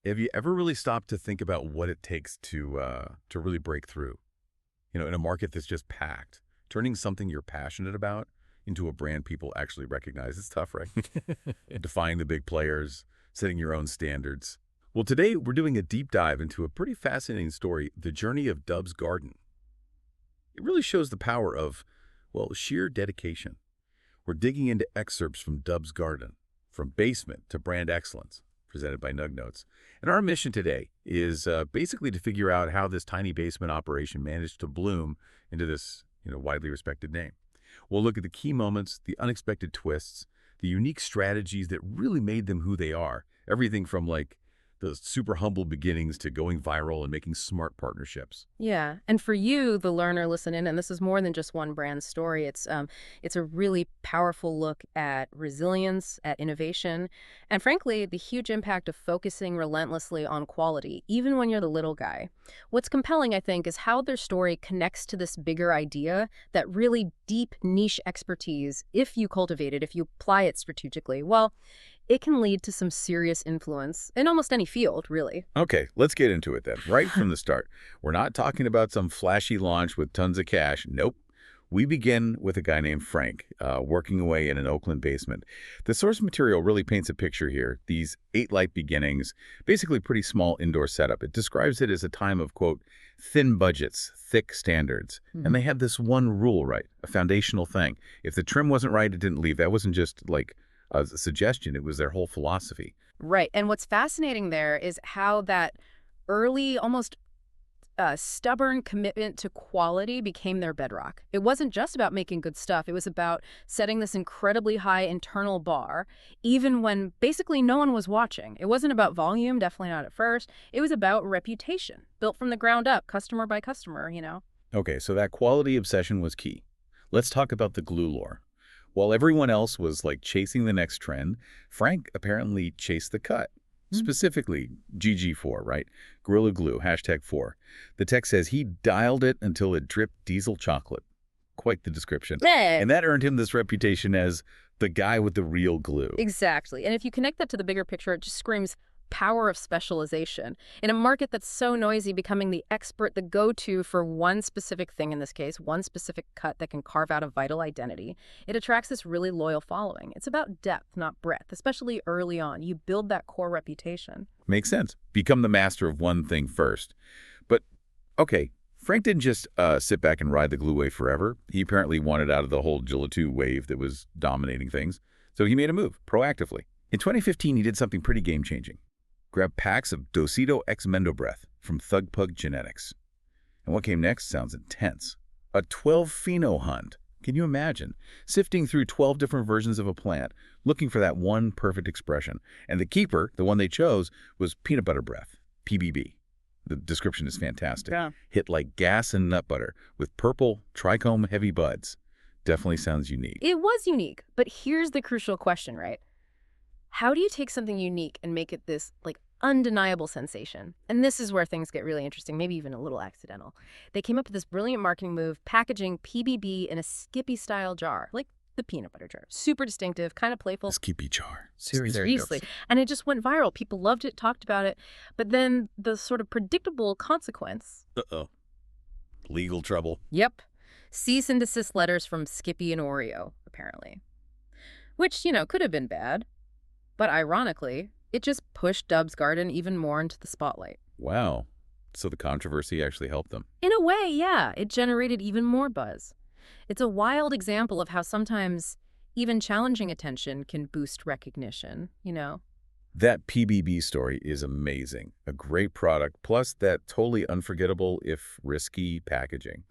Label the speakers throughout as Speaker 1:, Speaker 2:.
Speaker 1: Have you ever really stopped to think about what it takes to really break through? In a market that's just packed, turning something you're passionate about into a brand people actually recognize is tough, right? Defying the big players, setting your own standards. Well, today we're doing a deep dive into a pretty fascinating story, the journey of Dubz Garden. It really shows the power of, well, sheer dedication. We're digging into excerpts from Dubz Garden, from basement to brand excellence, presented by Nug Notes. And our mission today is basically to figure out how this tiny basement operation managed to bloom into this widely respected name. We'll look at the key moments, the unexpected twists, the unique strategies that really made them who they are. Everything from like the super humble beginnings to going viral and making smart partnerships.
Speaker 2: Yeah, and for you, the learner, listening, and this is more than just one brand story. It's a really powerful look at resilience, at innovation, and frankly, the huge impact of focusing relentlessly on quality, even when you're the little guy. What's compelling, I think, is how their story connects to this bigger idea that really deep niche expertise, if you cultivate it, if you apply it strategically, well, it can lead to some serious influence in almost any field, really.
Speaker 1: Okay, let's get into it then, right from the start. We're not talking about some flashy launch with tons of cash. Nope. We begin with a guy named Frank, working away in an Oakland basement. The source material really paints a picture here. These 8-light beginnings, basically pretty small indoor setup. It describes it as a time of, quote, thin budgets, thick standards. And they had this one rule, right? A foundational thing. If the trim wasn't right, it didn't leave. That wasn't just like a suggestion. It was their whole philosophy.
Speaker 2: Right. And what's fascinating there is how that early, almost stubborn commitment to quality became their bedrock. It wasn't just about making good stuff. It was about setting this incredibly high internal bar, even when basically no one was watching. It wasn't about volume, definitely not at first. It was about reputation, built from the ground up, customer by customer.
Speaker 1: Okay, so that quality obsession was key. Let's talk about the glue lore. While everyone else was like chasing the next trend, Frank apparently chased the cut. Specifically, GG4, right? Gorilla Glue, #4. The text says he dialed it until it dripped diesel chocolate. Quite the description. And that earned him this reputation as the guy with the real glue.
Speaker 2: Exactly. And if you connect that to the bigger picture, it just screams power of specialization. In a market that's so noisy, becoming the expert, the go-to for one specific thing, in this case, one specific cut that can carve out a vital identity, it attracts this really loyal following. It's about depth, not breadth, especially early on. You build that core reputation.
Speaker 1: Makes sense. Become the master of one thing first. But, okay, Frank didn't just sit back and ride the glue wave forever. He apparently wanted out of the whole Gelato wave that was dominating things. So he made a move, proactively. In 2015, he did something pretty game-changing. Grabbed packs of Dosido Mendo Breath from ThugPug Genetics. And what came next sounds intense. A 12-pheno hunt. Can you imagine? Sifting through 12 different versions of a plant, looking for that one perfect expression. And the keeper, the one they chose, was peanut butter breath, PBB. The description is fantastic.
Speaker 2: Yeah.
Speaker 1: Hit like gas and nut butter with purple, trichome heavy buds. Definitely sounds unique.
Speaker 2: It was unique, but here's the crucial question, right? How do you take something unique and make it this, like, undeniable sensation? And this is where things get really interesting, maybe even a little accidental. They came up with this brilliant marketing move, packaging PBB in a Skippy-style jar, like the peanut butter jar. Super distinctive, kind of playful.
Speaker 1: Skippy jar.
Speaker 2: Seriously. And it just went viral. People loved it, talked about it. But then the sort of predictable consequence.
Speaker 1: Uh-oh. Legal trouble.
Speaker 2: Yep. Cease-and-desist letters from Skippy and Oreo, apparently. Which, could have been bad. But ironically, it just pushed Dubz Garden even more into the spotlight.
Speaker 1: Wow. So the controversy actually helped them.
Speaker 2: In a way, yeah. It generated even more buzz. It's a wild example of how sometimes even challenging attention can boost recognition.
Speaker 1: That PBB story is amazing. A great product, plus that totally unforgettable, if risky, packaging.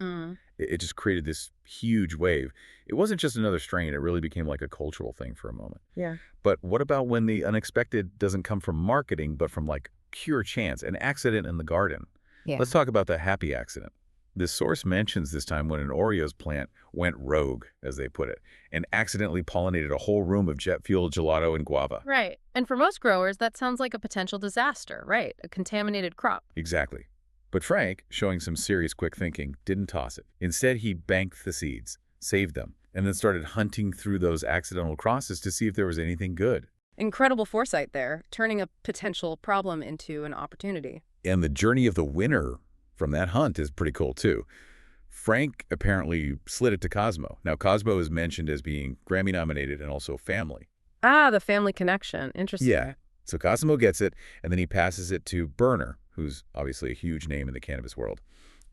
Speaker 1: It just created this huge wave. It wasn't just another strain. It really became like a cultural thing for a moment.
Speaker 2: Yeah.
Speaker 1: But what about when the unexpected doesn't come from marketing, but from like pure chance, an accident in the garden?
Speaker 2: Yeah.
Speaker 1: Let's talk about the happy accident. This source mentions this time when an Oreoz plant went rogue, as they put it, and accidentally pollinated a whole room of jet fuel, gelato, and guava.
Speaker 2: Right. And for most growers, that sounds like a potential disaster, right? A contaminated crop.
Speaker 1: Exactly. But Frank, showing some serious quick thinking, didn't toss it. Instead, he banked the seeds, saved them, and then started hunting through those accidental crosses to see if there was anything good.
Speaker 2: Incredible foresight there, turning a potential problem into an opportunity.
Speaker 1: And the journey of the winner from that hunt is pretty cool, too. Frank apparently slid it to Cosmo. Now, Cosmo is mentioned as being Grammy-nominated and also family.
Speaker 2: Ah, the family connection. Interesting.
Speaker 1: Yeah. So Cosmo gets it, and then he passes it to Berner, who's obviously a huge name in the cannabis world.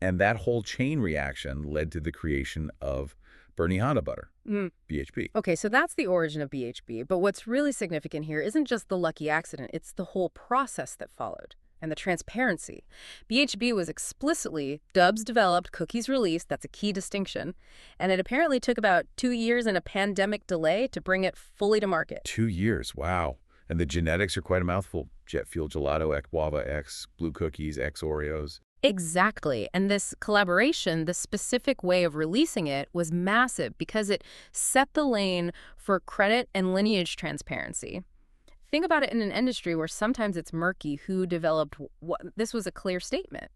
Speaker 1: And that whole chain reaction led to the creation of Bernie Hana Butter, BHB.
Speaker 2: Okay, so that's the origin of BHB, but what's really significant here isn't just the lucky accident, it's the whole process that followed and the transparency. BHB was explicitly Dubz developed, cookies released, that's a key distinction, and it apparently took about 2 years and a pandemic delay to bring it fully to market.
Speaker 1: 2 years, wow. And the genetics are quite a mouthful. Jet Fuel Gelato X Guava X, Blue Cookies X Oreos.
Speaker 2: Exactly. And this collaboration, the specific way of releasing it, was massive because it set the lane for credit and lineage transparency. Think about it in an industry where sometimes it's murky who developed what. This was a clear statement.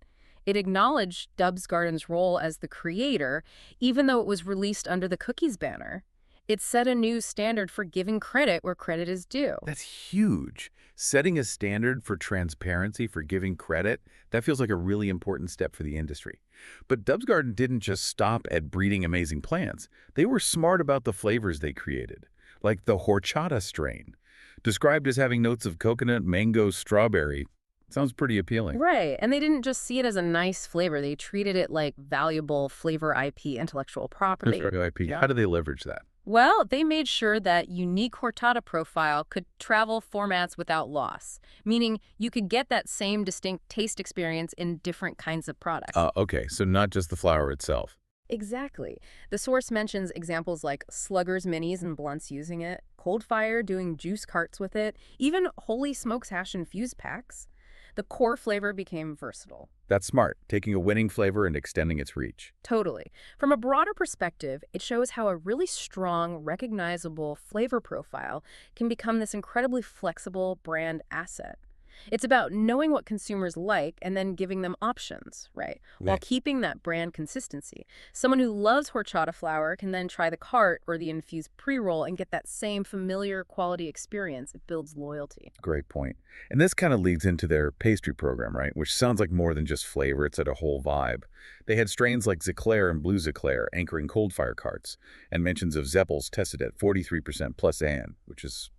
Speaker 2: It acknowledged Dubz Garden's role as the creator, even though it was released under the cookies banner. It set a new standard for giving credit where credit is due.
Speaker 1: That's huge. Setting a standard for transparency, for giving credit, that feels like a really important step for the industry. But Dubz Garden didn't just stop at breeding amazing plants. They were smart about the flavors they created, like the horchata strain. Described as having notes of coconut, mango, strawberry. Sounds pretty appealing.
Speaker 2: Right. And they didn't just see it as a nice flavor. They treated it like valuable flavor IP, intellectual property.
Speaker 1: IP. How do they leverage that?
Speaker 2: Well, they made sure that unique horchata profile could travel formats without loss, meaning you could get that same distinct taste experience in different kinds of products.
Speaker 1: Okay, so not just the flower itself.
Speaker 2: Exactly. The source mentions examples like Sluggers minis and blunts using it, Cold Fire doing juice carts with it, even Holy Smokes hash infused packs. The core flavor became versatile.
Speaker 1: That's smart, taking a winning flavor and extending its reach.
Speaker 2: Totally. From a broader perspective, it shows how a really strong, recognizable flavor profile can become this incredibly flexible brand asset. It's about knowing what consumers like and then giving them options, right? While keeping that brand consistency. Someone who loves horchata flower can then try the cart or the infused pre-roll and get that same familiar quality experience. It builds loyalty.
Speaker 1: Great point. And this kind of leads into their pastry program, right? Which sounds like more than just flavor. It's at a whole vibe. They had strains like Zeclair and Blue Zeclair anchoring cold fire carts, and mentions of Zeppels tested at 43% plus AN, which is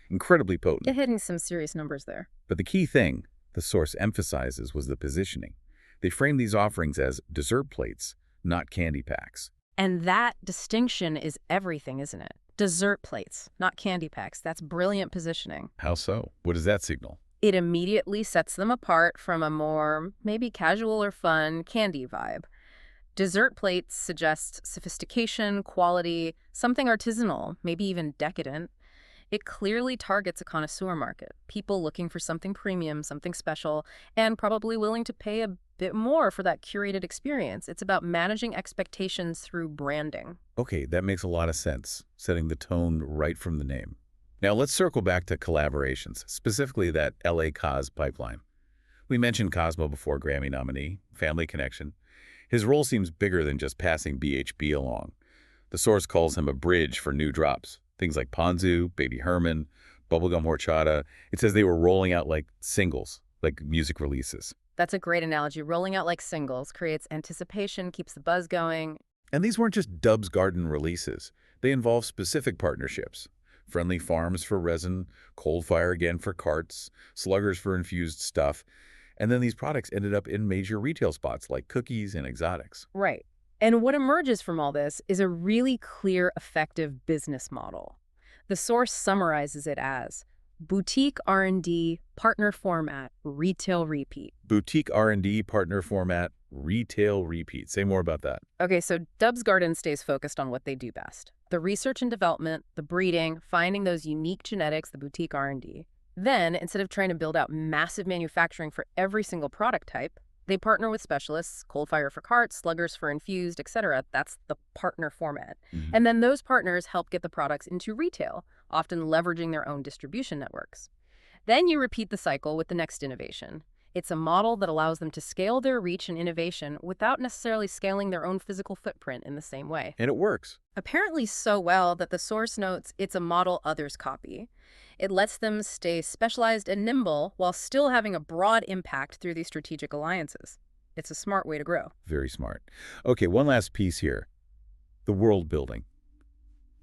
Speaker 1: incredibly potent.
Speaker 2: You're hitting some serious numbers there.
Speaker 1: But the key thing the source emphasizes was the positioning. They framed these offerings as dessert plates, not candy packs.
Speaker 2: And that distinction is everything, isn't it? Dessert plates, not candy packs. That's brilliant positioning.
Speaker 1: How so? What does that signal?
Speaker 2: It immediately sets them apart from a more maybe casual or fun candy vibe. Dessert plates suggest sophistication, quality, something artisanal, maybe even decadent. It clearly targets a connoisseur market, people looking for something premium, something special, and probably willing to pay a bit more for that curated experience. It's about managing expectations through branding.
Speaker 1: Okay, that makes a lot of sense, setting the tone right from the name. Now let's circle back to collaborations, specifically that LA Cos pipeline. We mentioned Cosmo before, Grammy nominee, family connection. His role seems bigger than just passing BHB along. The source calls him a bridge for new drops. Things like Ponzu, Baby Herman, Bubblegum Horchata. It says they were rolling out like singles, like music releases.
Speaker 2: That's a great analogy. Rolling out like singles creates anticipation, keeps the buzz going.
Speaker 1: And these weren't just Dubz Garden releases. They involve specific partnerships. Friendly Farms for resin, Cold Fire again for carts, Sluggers for infused stuff. And then these products ended up in major retail spots like cookies and exotics.
Speaker 2: Right. And what emerges from all this is a really clear, effective business model. The source summarizes it as boutique R&D, partner format, retail repeat.
Speaker 1: Boutique R&D, partner format, retail repeat. Say more about that.
Speaker 2: Okay, so Dubz Garden stays focused on what they do best. The research and development, the breeding, finding those unique genetics, the boutique R&D. Then, instead of trying to build out massive manufacturing for every single product type, they partner with specialists, Cold Fire for carts, Sluggers for infused, etc. That's the partner format. And then those partners help get the products into retail, often leveraging their own distribution networks. Then you repeat the cycle with the next innovation. It's a model that allows them to scale their reach and innovation without necessarily scaling their own physical footprint in the same way.
Speaker 1: And it works.
Speaker 2: Apparently so well that the source notes it's a model others copy. It lets them stay specialized and nimble while still having a broad impact through these strategic alliances. It's a smart way to grow.
Speaker 1: Very smart. Okay, one last piece here. The world building.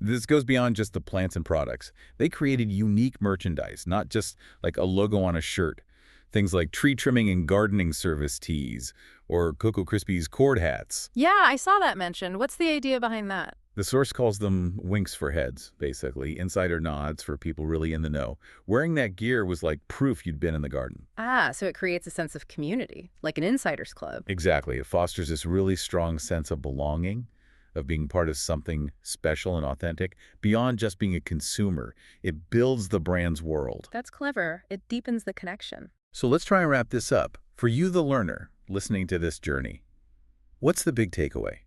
Speaker 1: This goes beyond just the plants and products. They created unique merchandise, not just like a logo on a shirt. Things like tree trimming and gardening service tees, or Cocoa Krispies cord hats.
Speaker 2: Yeah, I saw that mentioned. What's the idea behind that?
Speaker 1: The source calls them winks for heads, basically, insider nods for people really in the know. Wearing that gear was like proof you'd been in the garden.
Speaker 2: Ah, so it creates a sense of community, like an insider's club.
Speaker 1: Exactly. It fosters this really strong sense of belonging, of being part of something special and authentic, beyond just being a consumer. It builds the brand's world.
Speaker 2: That's clever. It deepens the connection.
Speaker 1: So let's try and wrap this up. For you, the learner, listening to this journey, what's the big takeaway?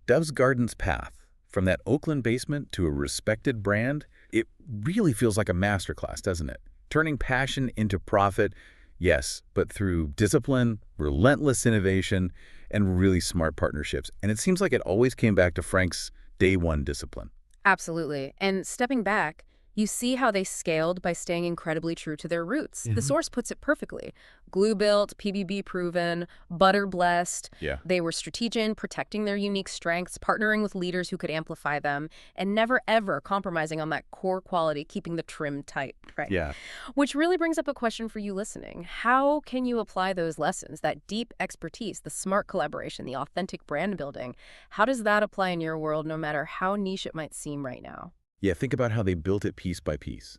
Speaker 1: Dubz Garden's path, from that Oakland basement to a respected brand, it really feels like a masterclass, doesn't it? Turning passion into profit, yes, but through discipline, relentless innovation, and really smart partnerships. And it seems like it always came back to Frank's day one discipline.
Speaker 2: Absolutely. And stepping back, you see how they scaled by staying incredibly true to their roots. The source puts it perfectly. Glue-built, PBB-proven, butter-blessed.
Speaker 1: Yeah.
Speaker 2: They were strategic in protecting their unique strengths, partnering with leaders who could amplify them, and never, ever compromising on that core quality, keeping the trim tight, right?
Speaker 1: Yeah.
Speaker 2: Which really brings up a question for you listening. How can you apply those lessons, that deep expertise, the smart collaboration, the authentic brand building? How does that apply in your world, no matter how niche it might seem right now?
Speaker 1: Yeah, think about how they built it piece by piece.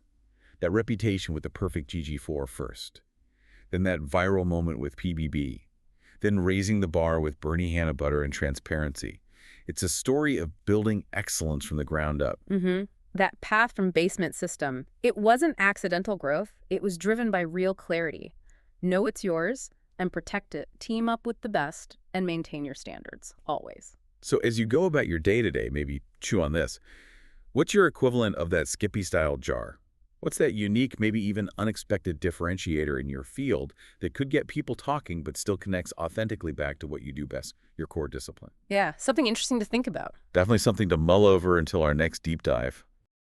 Speaker 1: That reputation with the perfect GG4 first. Then that viral moment with PBB. Then raising the bar with Bernie Hana Butter and transparency. It's a story of building excellence from the ground up.
Speaker 2: That path from basement system, it wasn't accidental growth. It was driven by real clarity. Know it's yours and protect it. Team up with the best and maintain your standards, always.
Speaker 1: So as you go about your day-to-day, maybe chew on this. What's your equivalent of that Skippy-style jar? What's that unique, maybe even unexpected differentiator in your field that could get people talking but still connects authentically back to what you do best, your core discipline?
Speaker 2: Yeah, something interesting to think about.
Speaker 1: Definitely something to mull over until our next deep dive.